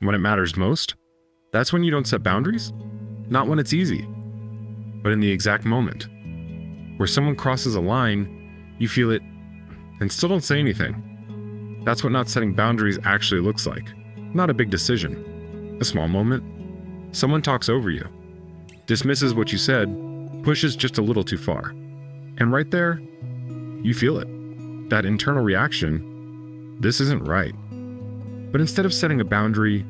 When it matters most, that's when you don't set boundaries? Not when it's easy, but in the exact moment. Where someone crosses a line, you feel it, and still don't say anything. That's what not setting boundaries actually looks like. Not a big decision. A small moment. Someone talks over you, dismisses what you said, pushes just a little too far. And right there, you feel it. That internal reaction, this isn't right. But instead of setting a boundary,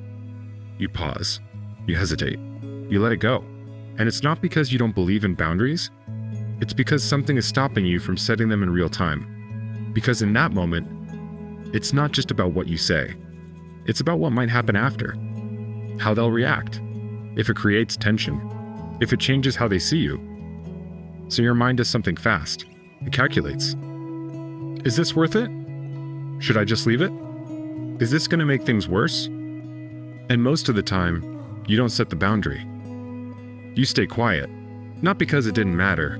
you pause, you hesitate, you let it go. And it's not because you don't believe in boundaries, it's because something is stopping you from setting them in real time. Because in that moment, it's not just about what you say, it's about what might happen after, how they'll react, if it creates tension, if it changes how they see you. So your mind does something fast. It calculates. Is this worth it? Should I just leave it? Is this going to make things worse? And most of the time, you don't set the boundary. You stay quiet, not because it didn't matter,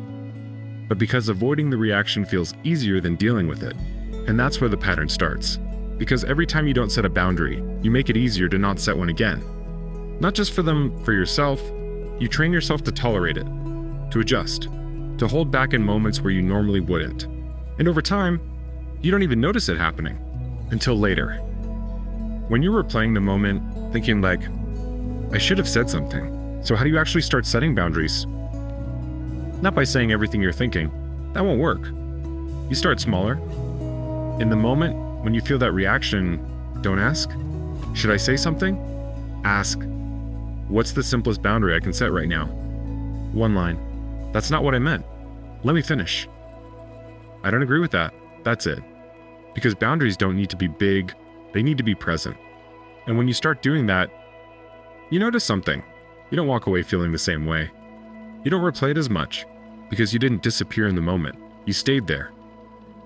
but because avoiding the reaction feels easier than dealing with it. And that's where the pattern starts. Because every time you don't set a boundary, you make it easier to not set one again. Not just for them, for yourself, you train yourself to tolerate it, to adjust, to hold back in moments where you normally wouldn't. And over time, you don't even notice it happening until later. When you're replaying the moment, thinking like, I should have said something. So how do you actually start setting boundaries? Not by saying everything you're thinking. That won't work. You start smaller. In the moment, when you feel that reaction, don't ask, should I say something? Ask, what's the simplest boundary I can set right now? One line. That's not what I meant. Let me finish. I don't agree with that. That's it. Because boundaries don't need to be big, they need to be present. And when you start doing that, you notice something. You don't walk away feeling the same way. You don't replay it as much, because you didn't disappear in the moment. You stayed there,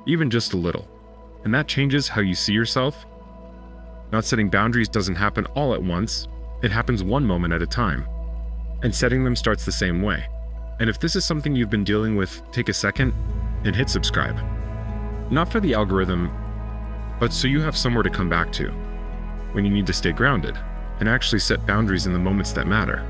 even just a little. And that changes how you see yourself. Not setting boundaries doesn't happen all at once. It happens one moment at a time. And setting them starts the same way. And if this is something you've been dealing with, take a second and hit subscribe. Not for the algorithm, but so you have somewhere to come back to when you need to stay grounded and actually set boundaries in the moments that matter.